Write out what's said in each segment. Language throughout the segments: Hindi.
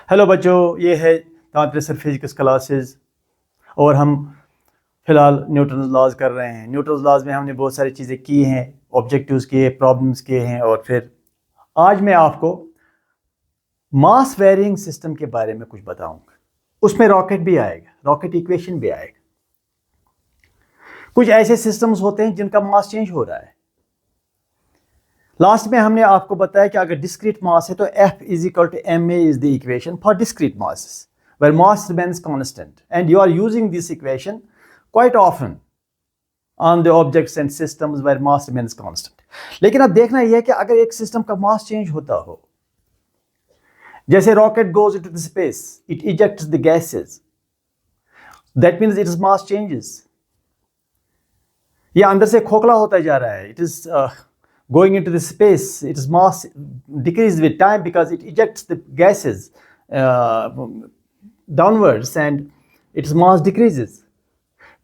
हेलो बच्चों, ये है प्रोफेसर फिजिक्स क्लासेस और हम फिलहाल न्यूटन लॉज कर रहे हैं। न्यूटन लॉज में हमने बहुत सारी चीज़ें की हैं, ऑब्जेक्टिव्स किए, प्रॉब्लम्स किए हैं और फिर आज मैं आपको मास वेरिंग सिस्टम के बारे में कुछ बताऊंगा। उसमें रॉकेट भी आएगा, रॉकेट इक्वेशन भी आएगा। कुछ ऐसे सिस्टम्स होते हैं जिनका मास चेंज हो रहा है। लास्ट में हमने आपको बताया कि अगर डिस्क्रीट मास है तो F is equal to ma is the equation for discrete masses where mass remains constant, and you are using this equation quite often on the objects and systems where mass remains constant. लेकिन अब देखना यह है कि अगर एक सिस्टम का मास चेंज होता हो, जैसे rocket goes into the space, it ejects the gases, that means its mass changes. ये अंदर से खोखला होता जा रहा है, it is going into the space, its mass decreases with time because it ejects the gases downwards and its mass decreases.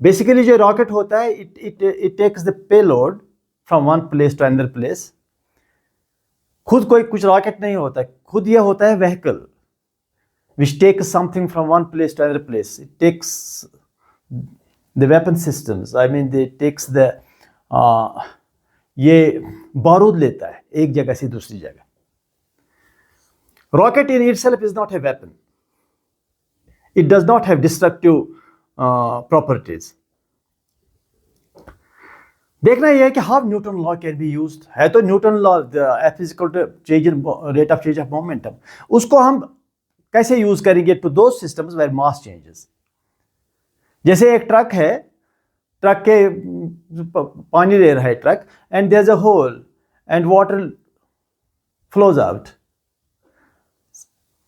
Basically जो rocket होता है, it takes the payload from one place to another place. खुद कोई कुछ rocket नहीं होता, खुद ये होता है vehicle which takes something from one place to another place. It takes the weapon systems, I mean it takes the ये बारूद लेता है एक जगह से दूसरी जगह। Rocket in itself is not a weapon, it does not have destructive properties. देखना यह है कि how Newton law can be used है। तो Newton law F is equal to change in rate of change of momentum, उसको हम कैसे यूज करेंगे टू दो सिस्टम्स वेयर मास चेंजेस। जैसे एक ट्रक है, ट्रक के पानी ले रहा है truck, and there is a hole and water flows out.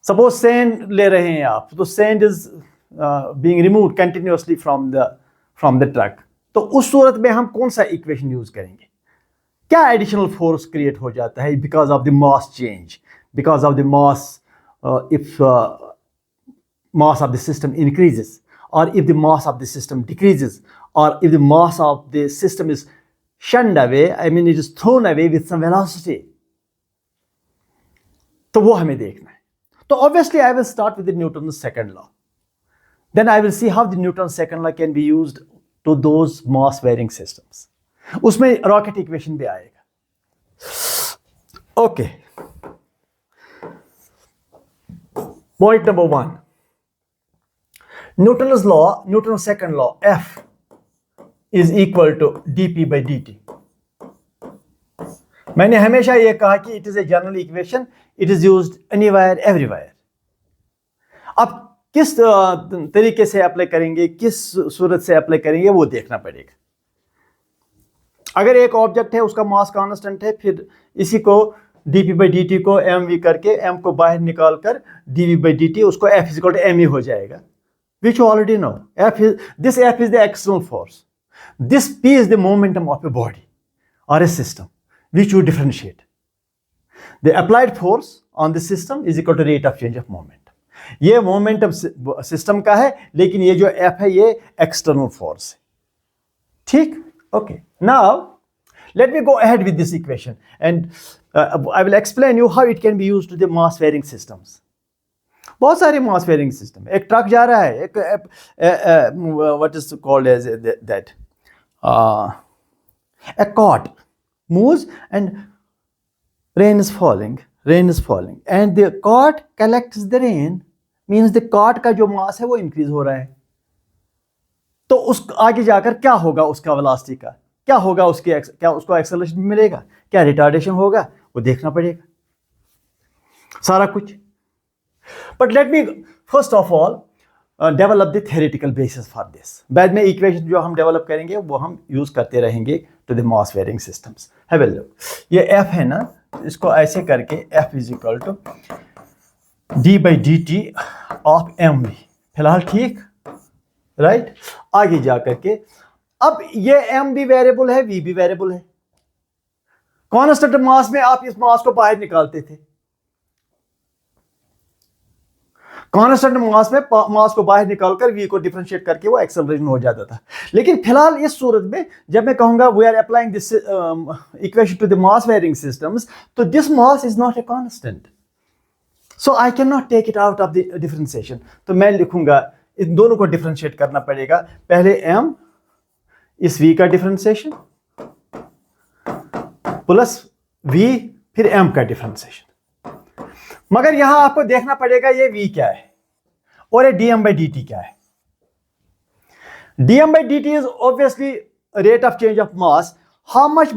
Suppose sand ले रहे हैं आप, तो sand is being removed continuously from the truck. तो उस सूरत में हम कौन सा इक्वेशन यूज करेंगे? क्या एडिशनल फोर्स क्रिएट हो जाता है because of the mass change, because of the mass, if mass of the system increases, or if the mass of the system decreases, or if the mass of the system is shunned away, I mean it is thrown away with some velocity. तो वो हमें देखना है। तो obviously I will start with the Newton's second law. Then I will see how the Newton's second law can be used to those mass varying systems. उसमें रॉकेट इक्वेशन भी आएगा। Okay. Point number 1. Newton's law, Newton's second law, F is equal to dp by dt. मैंने हमेशा यह कहा कि it is a general equation, it is used anywhere, everywhere. अब किस तरीके से अप्लाई करेंगे, किस सूरत से अप्लाई करेंगे, वो देखना पड़ेगा। अगर एक ऑब्जेक्ट है, उसका मास कांस्टेंट है, फिर इसी को dp by dt को mv करके m को बाहर निकाल कर dv by dt, उसको F is equal to me हो जाएगा, which you already know. This F is the external force. This P is the momentum of a body or a system, which you differentiate. The applied force on the system is equal to rate of change of momentum. ये momentum system का है, लेकिन ये जो F है ये external force है। ठीक? Okay. Now, let me go ahead with this equation and I will explain you how it can be used to the mass varying systems. बहुत सारे मास वेरिंग सिस्टम। एक ट्रक जा रहा है, एक what is called as that a cart moves and rain is falling and the cart collects the rain, means the cart का जो मास है वो इंक्रीज हो रहा है। तो उस आगे जाकर क्या होगा, उसका वेलोसिटी का क्या होगा, उसके क्या उसको एक्सेलरेशन मिलेगा, क्या रिटार्डेशन होगा, वो देखना पड़ेगा सारा कुछ। But let me first of all develop the theoretical basis for this. बाद में इक्वेशन जो हम डेवलप करेंगे वो हम यूज करते रहेंगे to the mass varying systems. Have a look. ये F है ना, इसको ऐसे करके F is equal to d by dt of mv। फिलहाल ठीक, राइट? आगे जा करके अब ये m भी वेरिएबल है, v भी वेरिएबल है। कांस्टेंट मास में आप इस मास को बाहर निकालते थे, कांस्टेंट मास में मास को बाहर निकालकर v को डिफरेंशिएट करके वो एक्सेलरेशन हो जाता था। लेकिन फिलहाल इस सूरत में जब मैं कहूंगा we are applying this equation to the mass varying systems, तो this mass is not a constant. So I can not take it out of the differentiation. तो मैं लिखूंगा, इन दोनों को डिफरेंशिएट करना पड़ेगा। पहले m इस v का डिफरेंशिएशन प्लस v फिर m का डिफरेंशिएशन। मगर यहां आपको देखना पड़ेगा ये v क्या है और ये dm/dt क्या है। dm/dt is obviously rate of change of mass. How much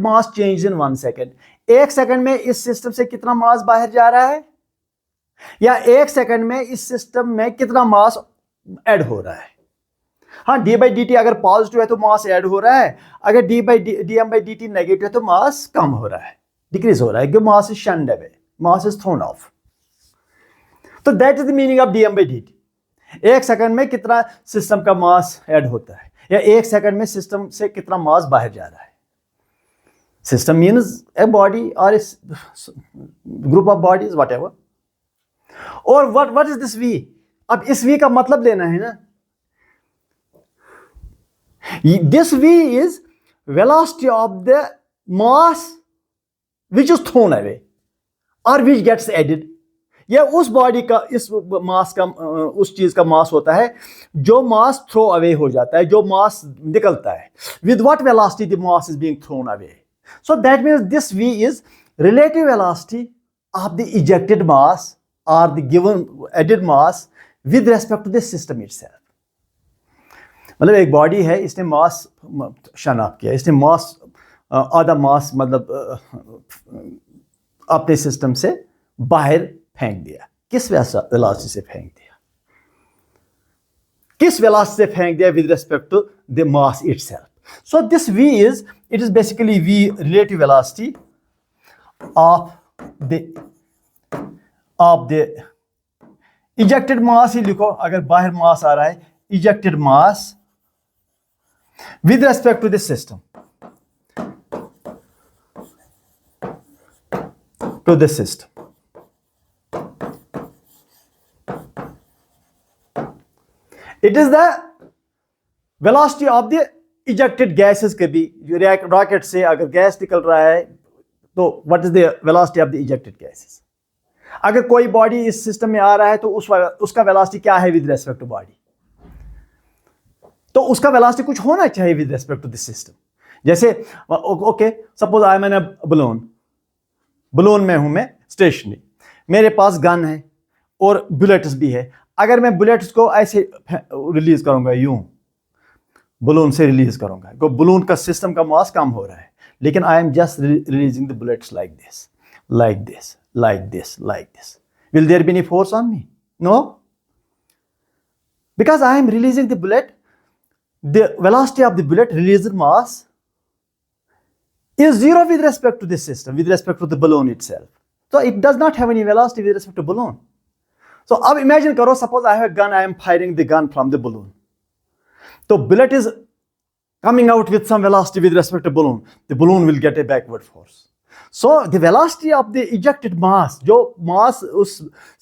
mass changed in 1 second? 1 second में इस सिस्टम से कितना मास बाहर जा रहा है, या 1 सेकंड में इस सिस्टम में कितना मास ऐड हो रहा है। हाँ, d/dt अगर पॉजिटिव है तो मास ऐड हो रहा है, अगर dm/dt नेगेटिव है तो मास कम हो रहा है, डिक्रीज हो रहा है, क्योंकि mass is shunned away, mass is thrown off. तो that is the meaning of dm/dt। 1 second में कितना सिस्टम का मास ऐड होता है, या 1 सेकंड में सिस्टम से कितना मास बाहर जा रहा है। सिस्टम मीन्स ए बॉडी और group of bodies what ever. और व्हाट इज दिस v? अब इस v का मतलब लेना है ना। This v is velocity of the mass which is thrown away और विच गेट्स एडेड। यह उस बॉडी का, इस मास का, उस चीज का मास होता है जो मास थ्रो अवे हो जाता है, जो मास निकलता है। With what velocity the mass is being thrown away. So that means this v is relative velocity of the ejected mass और the given added mass with respect to the system itself. मतलब एक बॉडी है, इसने मास शन ऑफ किया, इसने मास आधा मास मतलब अपने सिस्टम से बाहर फेंक दिया। किस वेलोसिटी से फेंक दिया? किस वेलोसिटी से फेंक दिया? With respect to the mass itself. So this v is, it is basically v relative velocity of the ejected mass ही लिखो, अगर बाहर मास आ रहा है, ejected mass with respect to the system, to the system. It is the velocity of the ejected gases। कभी रॉकेट से अगर गैस निकल रहा है तो what is the velocity of the ejected gases? अगर कोई बॉडी इस सिस्टम में आ रहा है तो उसका वेलोसिटी क्या है विद रेस्पेक्ट टू बॉडी? तो उसका वेलोसिटी कुछ होना चाहिए with respect to this system. जैसे ओके, सपोज आई मैंने बलून में हूं, मैं स्टेशनरी, मेरे पास गन है और बुलेट्स भी है। अगर मैं बुलेट्स को ऐसे रिलीज करूंगा, यूं बलून से रिलीज करूंगा, तो बलून का सिस्टम का मास कम हो रहा है, लेकिन I am just releasing the bullets like this, like this, like this, like this. Will there be any force on me? No, because I am releasing the bullet. The velocity of the bullet released mass is zero with respect to this system, with respect to the balloon itself. So it does not have any velocity with respect to balloon. So अब imagine करो, suppose I have a gun, I am firing the gun from the balloon. So bullet is coming out with some velocity with respect to balloon. The balloon will get a backward force. So the velocity of the ejected mass, जो mass उस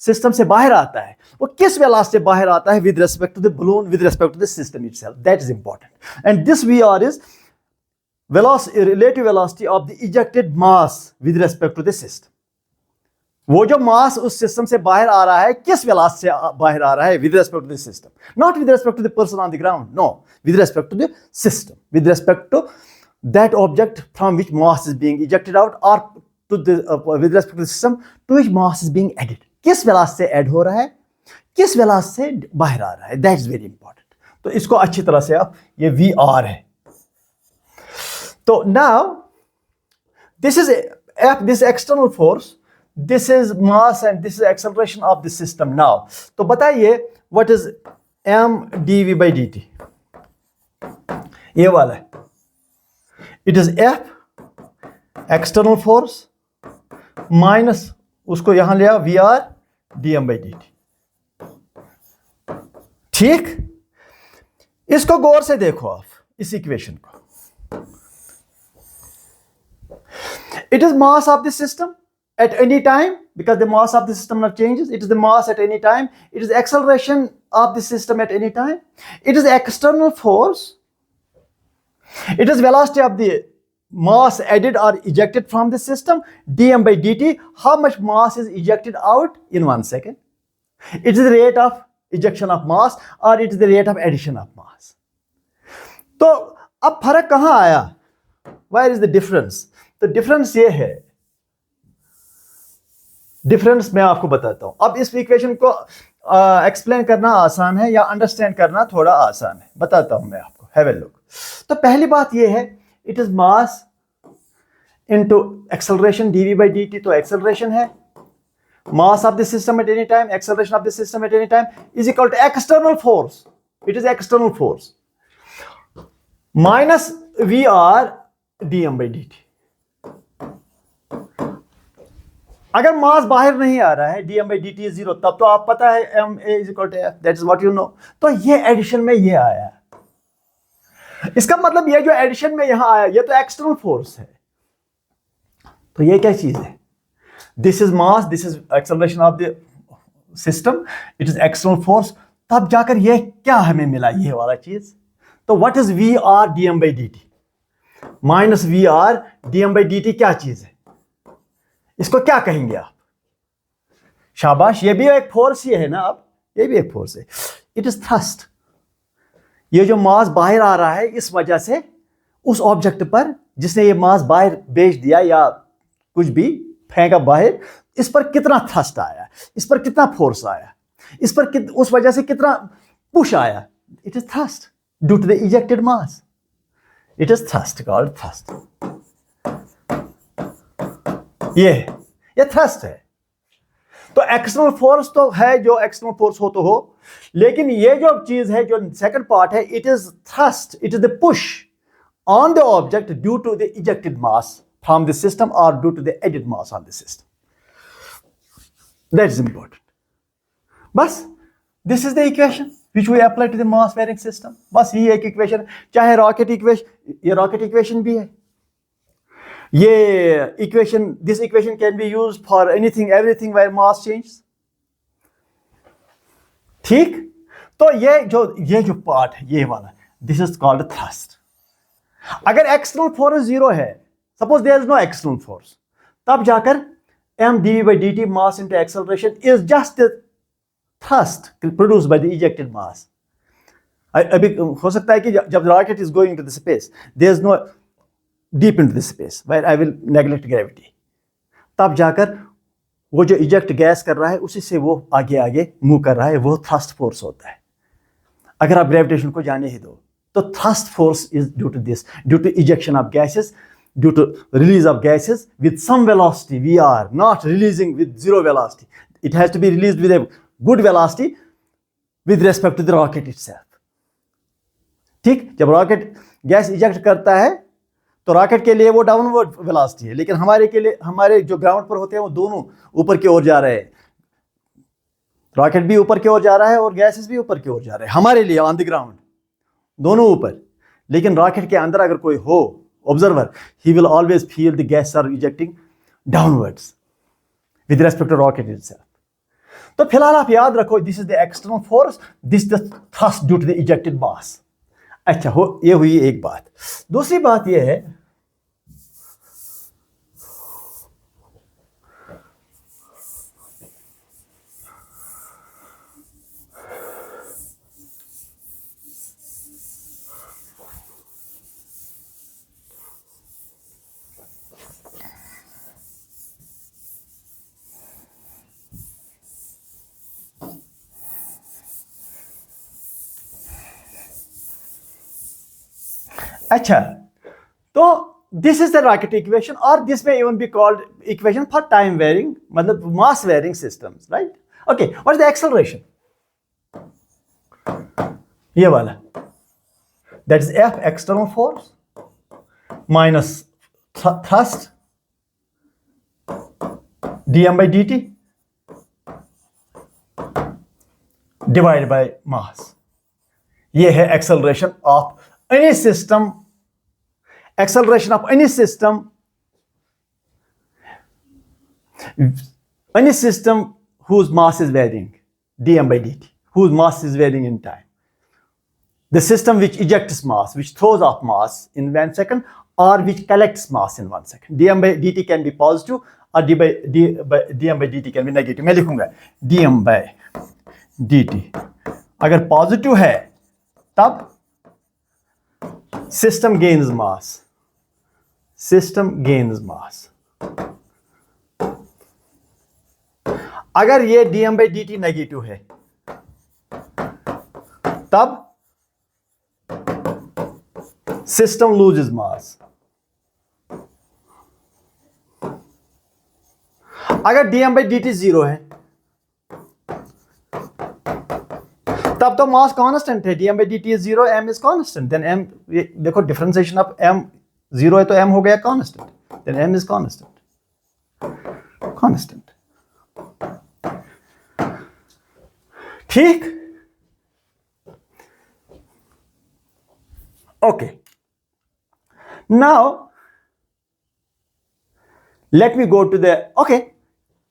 system से बाहर आता है, वो किस velocity से बाहर आता है with respect to the balloon, with respect to the system itself. That is important. And this VR is relative velocity of the ejected mass with respect to the system. वो जो मास उस सिस्टम से बाहर आ रहा है, किस वेलोसिटी से बाहर आ रहा है? With respect to the system, not with respect to the person on the ground, no, with respect to the system, with respect to that object from which mass is being ejected out, और to the with respect to the system to which mass is being added. किस वेलोसिटी से ऐड हो रहा है, किस वेलोसिटी से बाहर आ रहा है, दैट इज वेरी इंपॉर्टेंट। तो इसको अच्छी तरह से आप, ये वी आर है। तो now this is this external force, this is mass and this is acceleration of the system. Now तो बताइए what is m dv by dt? ये वाला है, it is f external force minus उसको यहां लिया vr dm by dt। ठीक, इसको गौर से देखो आप, इस इक्वेशन को। It is mass of the system at any time, because the mass of the system not changes. It is the mass at any time. It is acceleration of the system at any time. It is external force. It is velocity of the mass added or ejected from the system, dm by dt, how much mass is ejected out in 1 second. It is the rate of ejection of mass or it is the rate of addition of mass. तो अब फर्क कहां आया? Where is the difference? तो डिफरेंस ये है, डिफरेंस मैं आपको बताता हूं. अब इस इक्वेशन को एक्सप्लेन करना आसान है या अंडरस्टैंड करना थोड़ा आसान है, बताता हूं मैं आपको. Have a look. तो पहली बात ये है, it is mass into acceleration dv by dt. तो एक्सेलरेशन है mass of the system at any time, acceleration of the system at any time is equal to external force. It is external force minus vr dm by dt. अगर मास बाहर नहीं आ रहा है, dm by dt is 0, तब तो आप पता है ma is equal to f. That is what you know. तो ये एडिशन में ये आया. इसका मतलब ये जो एडिशन में यहां आया, ये तो एक्सटर्नल फोर्स है. तो ये क्या चीज है? This is mass, this is acceleration of the system, it is external force. तब जाकर ये क्या हमें मिला, ये वाला चीज. तो what is v r d m by d t minus v r d m by d t? क्या चीज है? इसको क्या कहेंगे आप? शाबाश, ये भी एक फोर्स ही है ना. आप ये भी एक फोर्स है. It is thrust. ये जो मास बाहर आ रहा है, इस वजह से उस ऑब्जेक्ट पर जिसने ये मास बाहर भेज दिया या कुछ भी फेंका बाहर, इस पर कितना थ्रस्ट आया, इस पर कितना फोर्स आया, इस पर उस वजह से कितना पुश आया. It is thrust due to the ejected mass. It is thrust, called thrust. ये थ्रस्ट है. तो एक्सटर्नल फोर्स तो है, जो एक्सटर्नल फोर्स हो तो हो, लेकिन ये जो चीज है, जो सेकंड पार्ट है, it is thrust, it is the push on the object due to the ejected mass from the system or due to the added mass on the system. That is important. बस this is the equation which we apply to the mass varying system. बस ये एक इक्वेशन. चाहे रॉकेट इक्वेशन, ये रॉकेट इक्वेशन भी है. ये equation, this equation can be used for anything everything where mass change. ठीक. तो ये जो पार्ट है, ये वाला, दिस इज कॉल्ड थ्रस्ट. अगर एक्सटर्नल फोर्स 0 है, suppose there is no external force, तब जाकर m dv by dt mass into acceleration is just the thrust produced by the ejected mass. अभी हो सकता है कि जब rocket is going into the space, there is no deep into the space where I will neglect gravity. तब जाकर वो जो eject गैस कर रहा है, उसी से वो आगे आगे मूव कर रहा है, वो thrust force होता है. अगर आप gravitation को जाने ही दो, तो thrust force is due to this, due to ejection of gases, due to release of gases with some velocity, we are not releasing with zero velocity. It has to be released with a good velocity with respect to the rocket itself. ठीक. जब रॉकेट गैस इजेक्ट करता है, तो रॉकेट के लिए वो डाउनवर्ड वेलोसिटी है, लेकिन हमारे के लिए, हमारे जो ग्राउंड पर होते हैं, वो दोनों ऊपर की ओर जा रहे हैं. रॉकेट भी ऊपर की ओर जा रहा है और गैसेस भी ऊपर की ओर जा रहे हैं. हमारे लिए ऑन द ग्राउंड दोनों ऊपर. लेकिन रॉकेट के अंदर अगर कोई हो observer, he will always feel the gases are ejecting downwards with respect to rocket itself. तो फिलहाल आप याद रखो, this is the external force, this is the thrust due to the ejected mass. अच्छा, ये हुई एक बात. दूसरी बात ये है, अच्छा, तो this is the rocket equation, और this may even be called equation for time varying, मतलब mass varying systems, right? Okay, what is the acceleration? ये वाला, that is F external force minus thrust dm by dt divide by mass. ये है acceleration of any system. Acceleration of any system whose mass is varying, dm by dt, whose mass is varying in time. The system which ejects mass, which throws off mass in 1 second, or which collects mass in 1 second. dm by dt can be positive or dm by dt can be negative. मैं लिखूंगा dm by dt अगर पॉजिटिव है तब सिस्टम गेन्स मास, सिस्टम गेन्स मास. अगर ये dm by dt नेगेटिव है तब सिस्टम लूजेस मास. अगर dm by dt जीरो है तब तो मास कांस्टेंट है. dm by dt is zero, m is constant. Then m, देखो डिफरेंशिएशन ऑफ m जीरो है तो m हो गया constant. Then m is constant, constant. ठीक. Okay, now let me go to the okay.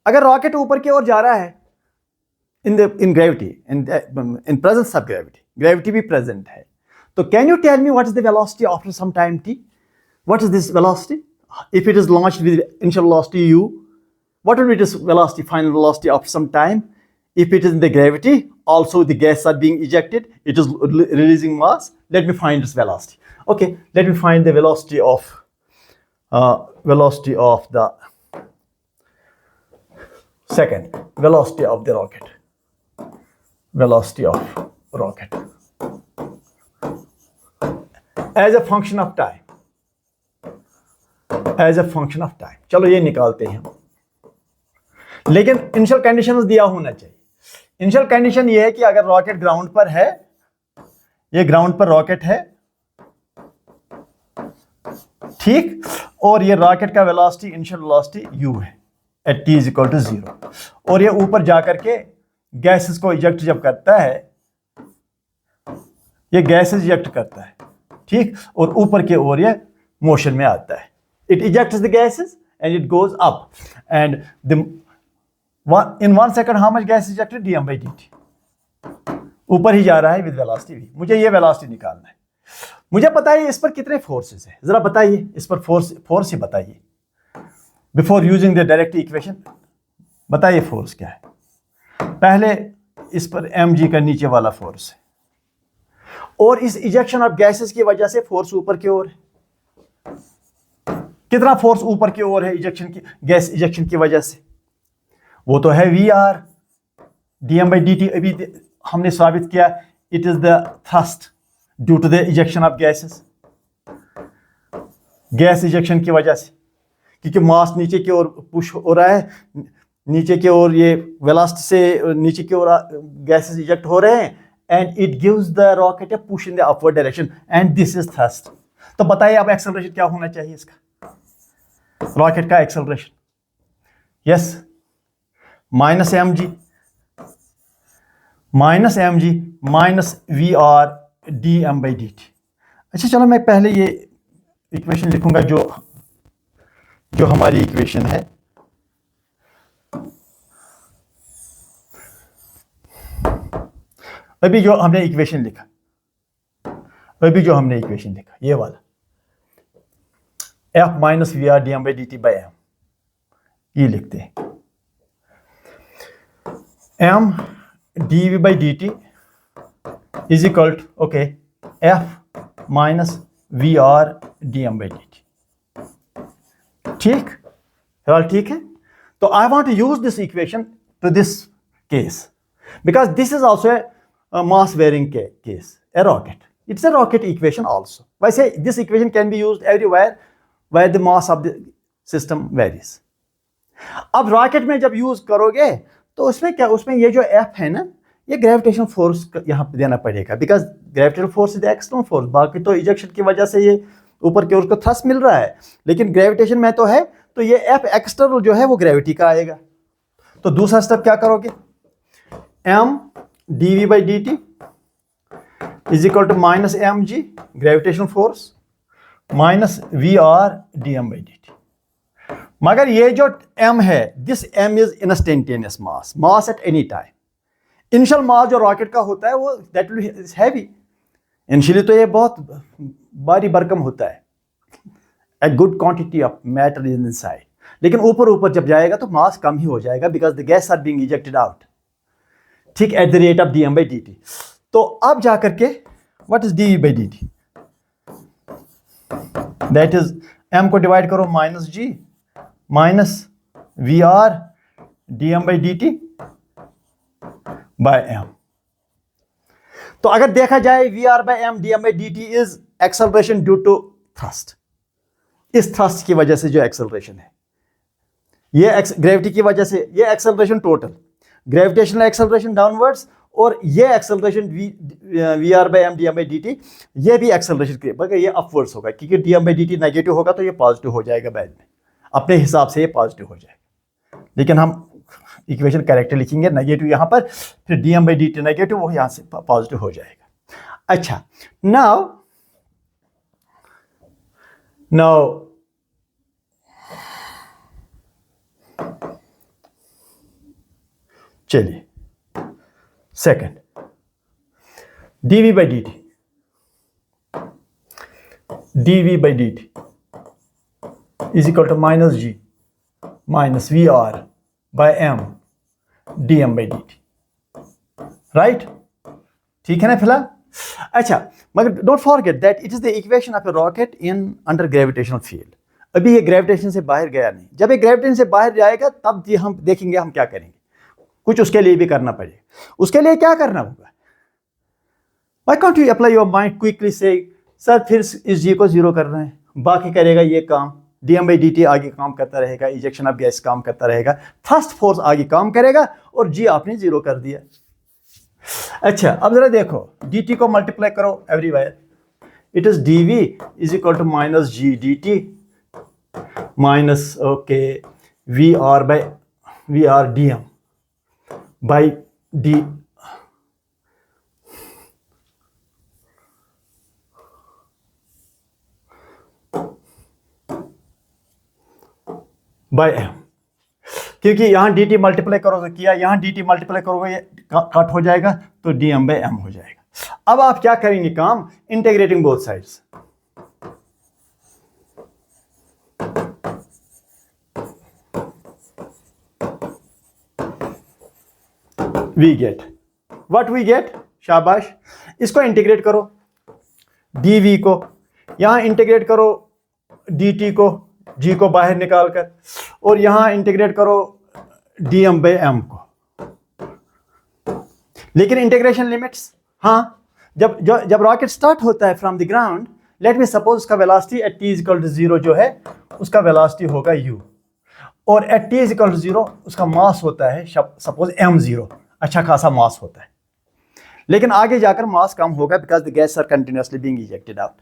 अगर रॉकेट ऊपर की ओर जा रहा है in gravity, in presence of gravity, gravity भी प्रेजेंट है, तो can you tell me what is the velocity after some time t? What is this velocity? If it is launched with initial velocity u, what will be this velocity, final velocity after some time? If it is in the gravity, also the gases are being ejected, it is releasing mass. Let me find this velocity. Okay, let me find the velocity of the second, velocity of the rocket, velocity of rocket as a function of time, as a function of time. चलो ये निकालते हैं हम, लेकिन इनिशियल कंडीशन दिया होना चाहिए. इनिशियल कंडीशन ये है कि अगर रॉकेट ग्राउंड पर है, ये ग्राउंड पर रॉकेट है, ठीक, और ये रॉकेट का वेलोसिटी, इनिशियल वेलोसिटी u है at t is equal to 0, और ये ऊपर जाकर के गैसेस को इजेक्ट जब करता है, ये गैसेस इजेक्ट करता है, ठीक, और ऊपर के ओर ये मोशन में आता है. It ejects the gases and it goes up and the in 1 second how much gas is ejected? dm by dt. ऊपर ही जा रहा है विद वेलोसिटी v. मुझे ये वेलोसिटी निकालना है. मुझे पता है इस पर कितने फोर्सेस है, जरा बताइए इस पर फोर्स ही बताइए before using the direct equation. बताइए फोर्स क्या है. पहले इस पर mg का नीचे वाला फोर्स है, और इस इजेक्शन ऑफ गैसेस की वजह से फोर्स ऊपर की ओर है. कितना फोर्स ऊपर की ओर है इजेक्शन की, गैस इजेक्शन की वजह से? वो तो है VR. dm by dt अभी हमने साबित किया, it is the thrust due to the ejection of gases, gas ejection की वजह से, क्योंकि मास नीचे की ओर पुश हो रहा है, नीचे की ओर ये वेलोसिटी से नीचे की ओर गैसेस इजेक्ट हो रहे हैं, and it gives the rocket A push in the upward direction, and this is thrust. तो बताइए अब एक्सेलरेशन क्या होना चाहिए इसका, रॉकेट का acceleration? Yes, minus mg minus VR dm by dt. अच्छा चलो मैं पहले ये इक्वेशन लिखूंगा जो हमारी इक्वेशन है. अभी जो हमने इक्वेशन लिखा, ये वाला f minus VR dm by dt by m, ये लिखते हैं. m dv by dt is equal to, okay, f minus vr dm by dt. ठीक, all ठीक है. तो I want to use this equation to this case because this is also a mass varying case, a rocket. It's a rocket equation also. I say this equation can be used everywhere where the mass of the system varies. अब रॉकेट में जब यूज करोगे तो उसमें क्या, उसमें ये जो F है ना, ये ग्रेविटेशनल फोर्स यहाँ पे देना पड़ेगा, because gravitational force is external force. बाकी तो इजेक्शन की वजह से ये ऊपर की ओर उसको थ्रस्ट मिल रहा है, लेकिन ग्रेविटेशन में तो है, तो ये F एक्सटर्नल जो है वो ग्रेविटी का आएगा. तो दूसरा स्टेप क्या करोगे, m dv by dt is equal to minus mg gravitational force minus vr dm by dt. मगर ये जो m है, this m is instantaneous mass, mass at any time. Initial mass जो रॉकेट का होता है वो दैट विल हैवी. इनिशियली तो ये बहुत भारी भरकम होता है, a good quantity of matter is inside, लेकिन ऊपर ऊपर जब जाएगा तो मास कम ही हो जाएगा because the gas are being ejected out, ठीक, at the rate of dm/dt। तो अब जाकर के what is dv/dt, that is m को डिवाइड करो minus g minus vr dm/dt by m। तो अगर देखा जाए vr/m dm/dt is acceleration due to thrust, इस थ्रस्ट की वजह से जो एक्सेलरेशन है, ये ग्रेविटी की वजह से ये acceleration total, gravitational acceleration downwards, और ये एक्सेलरेशन vr/m dm/dt, ये भी एक्सेलरेशन मगर ये अपवर्ड्स होगा क्योंकि dm/dt नेगेटिव होगा तो ये पॉजिटिव हो जाएगा बाद में, अपने हिसाब से ये पॉजिटिव हो जाएगा, लेकिन हम इक्वेशन करेक्ट लिखेंगे, नेगेटिव यहाँ पर, फिर dm/dt नेगेटिव, वो यहाँ से पॉजिटिव हो जाएगा। अच्छा, नाउ चलिए second, dv/dt is equal to minus g minus vr/m dm/dt, right, ठीक है ना फिलहाल। अच्छा, मगर don't forget that it is the equation of a rocket in under gravitational field. अभी ये ग्रेविटेशन से बाहर गया नहीं, जब ये ग्रेविटेशन से बाहर जाएगा तब ये हम देखेंगे हम क्या करेंगे, कुछ उसके लिए भी करना पड़ेगा। उसके लिए क्या करना होगा, Why can't you apply your mind quickly say, sir फिर इस g को जीरो करना है, बाकी करेगा ये काम, dm/dt आगे काम करता रहेगा, इजेक्शन ऑफ गैस काम करता रहेगा, थ्रस्ट फोर्स आगे काम करेगा, और g आपने जीरो कर दिया। अच्छा, अब जरा देखो, dt को मल्टीप्लाई करो everywhere, it is dv is equal to minus g dt minus okay vr dm by d by m, क्योंकि यहां dt मल्टीप्लाई करोगे किया, यहां dt मल्टीप्लाई करोगे ये कट हो जाएगा तो dm/m हो जाएगा। अब आप क्या करेंगे काम, integrating both sides, we get what we get, शाबाश, इसको इंटीग्रेट करो dv को, यहां इंटीग्रेट करो dt को, g को बाहर निकालकर, और यहां इंटीग्रेट करो dm/m को, लेकिन इंटीग्रेशन लिमिट्स, हाँ, जब रॉकेट स्टार्ट होता है from the ground, let me suppose उसका velocity at t equal to 0 जो है उसका वेलोसिटी होगा u, और एट t इक्वल टू 0 उसका मास होता है सपोज m0, अच्छा खासा मास होता है, लेकिन आगे जाकर मास कम होगा because the gas are continuously being ejected out.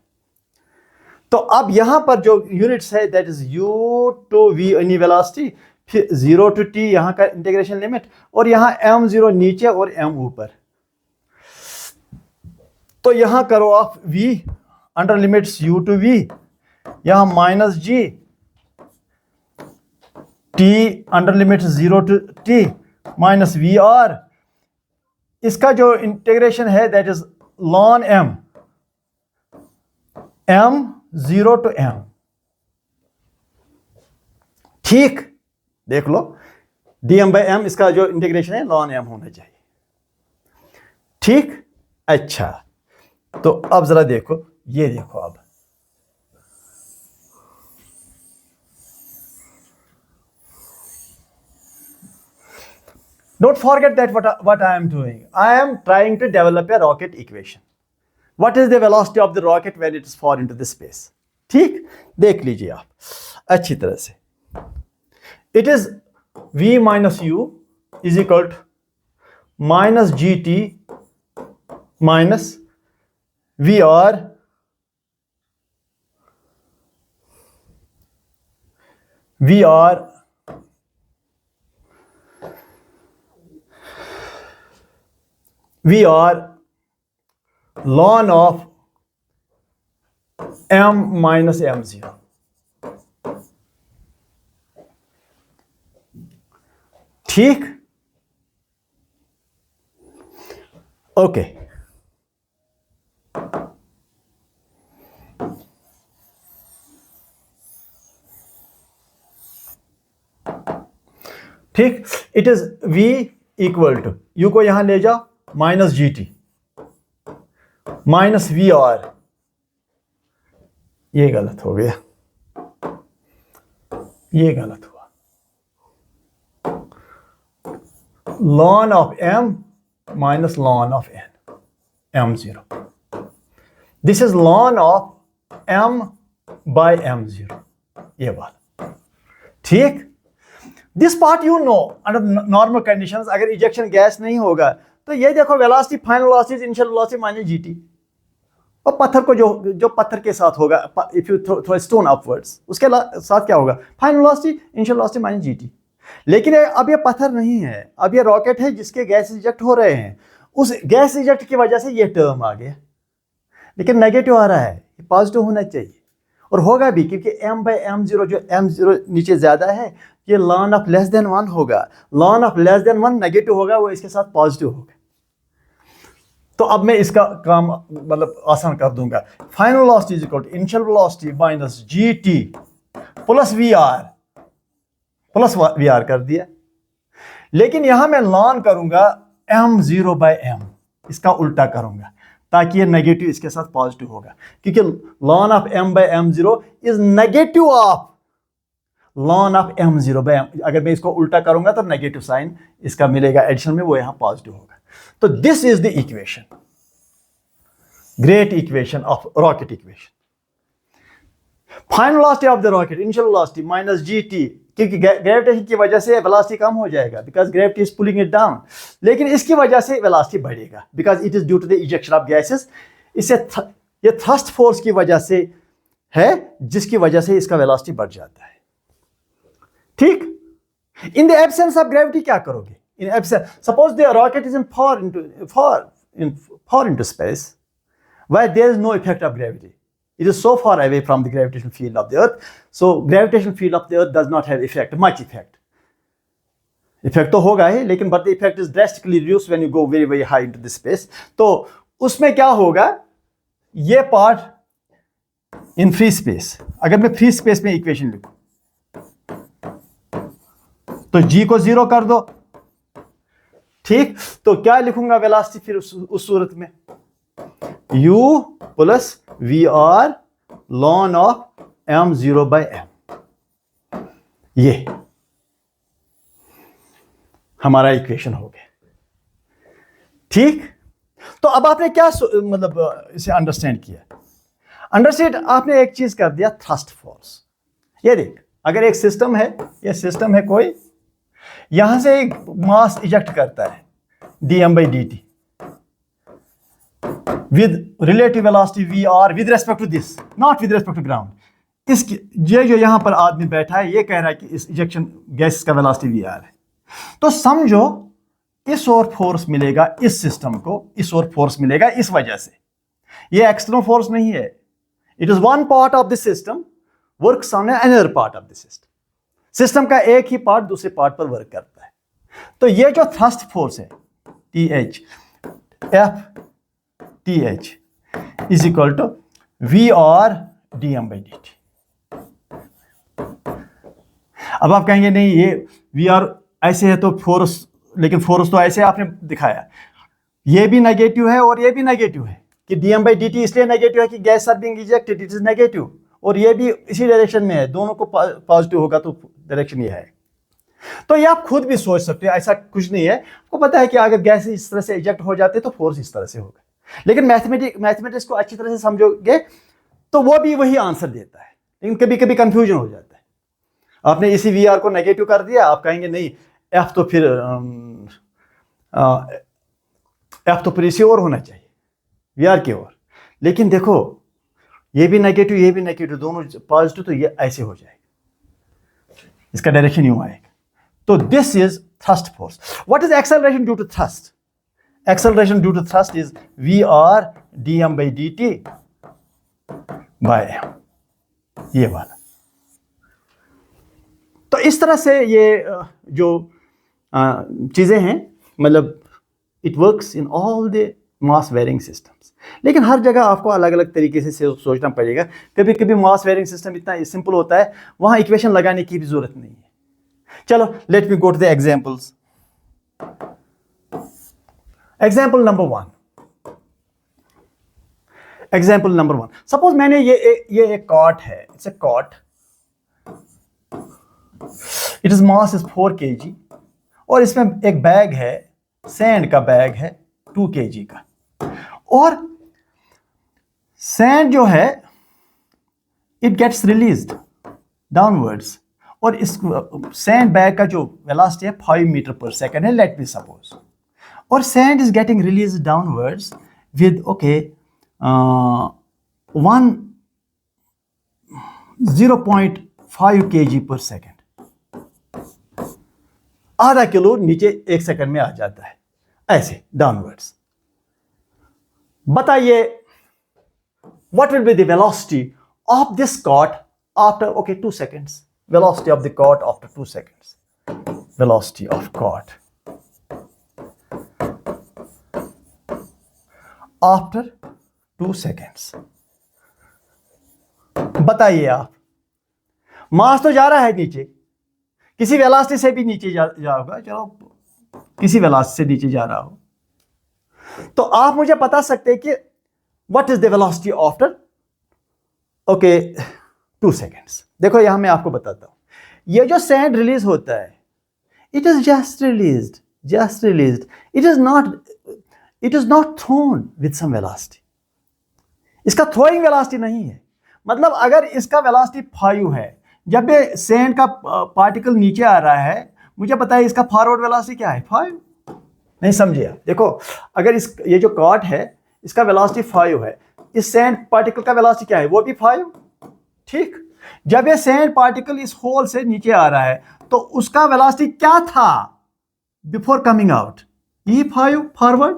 तो अब यहां पर जो यूनिट्स है that is u to v यानी वेलोसिटी, फिर 0 टू t यहां का इंटीग्रेशन लिमिट, और यहां m0 नीचे और m ऊपर, तो यहां करो आप v under limits u to v, यहां minus g t under limits 0 to t minus vr, इसका जो इंटीग्रेशन है that is ln m 0 to m, ठीक, देख लो dm/m इसका जो इंटीग्रेशन है ln m होना चाहिए, ठीक। अच्छा, तो अब जरा देखो, ये देखो, अब don't forget that what I am doing, I am trying to develop a rocket equation, what is the velocity of the rocket when it is fall into the space, ठीक, देख लीजिए आप अच्छी तरह से, it is v minus u is equal to minus gt minus vr ln of m minus m0, ठीक, ओके। ठीक, it is v equal to, u को यहां ले जाओ, माइनस GT माइनस VR, ये गलत हो गया, ये गलत हुआ, ln of m minus ln of n, m0, this is ln of m by m0, ये वाला, ठीक। This part you know under normal conditions, अगर इजेक्शन गैस नहीं होगा तो ये देखो velocity, final velocity initial velocity minus GT, और पत्थर को जो पत्थर के साथ होगा, if you throw stone upwards, उसके साथ क्या होगा, final velocity initial velocity minus GT। लेकिन अब ये पत्थर नहीं है, अब ये रॉकेट है जिसके गैस इजेक्ट हो रहे हैं, उस गैस इजेक्ट की वजह से ये टर्म आ गया, लेकिन नेगेटिव आ रहा है, पॉजिटिव होना चाहिए, और होगा भी, क्योंकि m बाई m0, जो m0 नीचे ज्यादा है, ये ln ऑफ लेस देन 1 होगा, ln of less than 1 negative होगा, वो इसके साथ पॉजिटिव होगा। तो अब मैं इसका काम मतलब आसान कर दूंगा, final velocity is equal to initial velocity minus GT plus VR कर दिया, लेकिन यहां मैं ln करूंगा m0 बाई m, इसका उल्टा करूंगा ताकि ये नेगेटिव इसके साथ पॉजिटिव होगा, क्योंकि ln of m by m0 is negative of ln of m0 by m। अगर मैं इसको उल्टा करूंगा तो नेगेटिव साइन इसका मिलेगा एडिशन में, वो यहां पॉजिटिव होगा। तो this is the equation, great equation of rocket equation. Final velocity of the rocket initial velocity minus GT, क्योंकि ग्रेविटेशन की वजह से वेलोसिटी कम हो जाएगा, because gravity is pulling it down, लेकिन इसकी वजह से वेलोसिटी बढ़ेगा, because it is due to the ejection of gases. इससे ये थ्रस्ट फोर्स की वजह से है, जिसकी वजह से इसका वेलोसिटी बढ़ जाता है, ठीक। In the absence of gravity क्या करोगे, in absence, suppose the rocket is in far into space where there is no effect of gravity, it is so far away from the gravitational field of the earth, so gravitational field of the earth does not have much effect तो होगा ही, लेकिन but the effect is drastically reduced when you go very very high into the space। तो उसमें क्या होगा, ये पार्ट इन फ्री स्पेस, अगर मैं फ्री स्पेस में इक्वेशन लिखूं तो G को 0 कर दो, ठीक। तो क्या लिखूंगा वेलोसिटी फिर उस सूरत में, U plus VR ln of m0 by m, ये हमारा इक्वेशन हो गया, ठीक। तो अब आपने क्या मतलब इसे अंडरस्टैंड किया, अंडरस्टैंड आपने एक चीज कर दिया, थ्रस्ट फोर्स। ये देख, अगर एक सिस्टम है, ये सिस्टम है कोई, यहां से एक मास इजेक्ट करता है dm by dt with relative velocity vr with respect to this, not with respect to ground। इसकी ये जो यहां पर आदमी बैठा है, ये कह रहा है कि इस इजेक्शन गैस का वेलोसिटी vr है, तो समझो इस और फोर्स मिलेगा इस सिस्टम को, इस और फोर्स मिलेगा इस वजह से, ये एक्सटर्नल फोर्स नहीं है, it is one part of the system works on another part of the system, system का एक ही पार्ट दूसरे पार्ट पर वर्क करता है। तो ये जो थ्रस्ट फोर्स है TH, FTH is equal to VR dm by dt। अब आप कहेंगे नहीं ये VR ऐसे है तो फोर्स, लेकिन फोर्स तो ऐसे आपने दिखाया, ये भी नेगेटिव है और ये भी नेगेटिव है, कि dm by dt इसलिए नेगेटिव है कि gas are being ejected, it is negative, और ये भी इसी डायरेक्शन में है, दोनों को पॉजिटिव होगा तो डायरेक्शन ये है। तो ये आप खुद भी सोच सकते हो, ऐसा कुछ नहीं है, आपको पता है कि अगर गैस इस तरह से इजेक्ट हो जाते तो फोर्स इस तरह से होगा, लेकिन मैथमेटिक्स को अच्छी तरह से समझोगे तो वो भी वही आंसर देता है, लेकिन कभी कभी कंफ्यूजन हो जाता है। आपने इसी VR को नेगेटिव कर दिया, आप कहेंगे नहीं F तो फिर इसी और होना चाहिए, VR की ओर, लेकिन देखो ये भी नेगेटिव दोनों पॉजिटिव, तो ये ऐसे हो जाएगा, इसका डायरेक्शन यूं आएगा। तो this is thrust force. What is acceleration due to thrust? Acceleration due to thrust is VR dm by dt by m, ये वाला। तो इस तरह से ये जो चीजें हैं, मतलब it works in all the mass varying systems, लेकिन हर जगह आपको अलग अलग तरीके से सोचना पड़ेगा। कभी कभी मास वेरिंग सिस्टम इतना सिंपल होता है, वहां इक्वेशन लगाने की भी जरूरत नहीं है, चलो, let me go to the examples. Example number one. Example number one, suppose मैंने ये एक कॉट है, it's a cart, it is mass is 4 kg, और इसमें एक बैग है, सैंड का बैग है 2 kg का, और सैंड जो है इट गेट्स रिलीज्ड डाउनवर्ड्स, और इस सैंड बैग का जो वेलोसिटी है 5 मीटर पर सेकेंड है, लेट मी सपोज, और sand is getting released downwards with 0.5 kg पर सेकेंड. आधा किलो नीचे 1 सेकंड में आ जाता है ऐसे डाउनवर्ड्स. बताइए what will be the velocity of this cot after 2 seconds. Velocity of the cot after 2 seconds. Velocity of cot after 2 seconds. बताइए आप. मास तो जा रहा है नीचे, किसी वेलोसिटी से भी नीचे जाओगा, चलो किसी वेलोसिटी से नीचे जा रहा हो, तो आप मुझे बता सकते हैं कि what is the velocity after 2 seconds. देखो यहां मैं आपको बताता हूं, ये जो सैंड रिलीज होता है, it is just released, it is not thrown with some velocity. इसका थ्रोइंग वेलोसिटी नहीं है. मतलब अगर इसका वेलोसिटी 5 है, जब ये सैंड का पार्टिकल नीचे आ रहा है, मुझे बताइए इसका फॉरवर्ड वेलोसिटी क्या है? 5. नहीं समझे आप? देखो अगर ये जो कॉट है इसका वेलोसिटी 5 है, इस सैंड पार्टिकल का वेलोसिटी क्या है? वो भी 5. ठीक. जब ये सैंड पार्टिकल इस होल से नीचे आ रहा है तो उसका वेलोसिटी क्या था बिफोर कमिंग आउट? ये 5 फॉरवर्ड.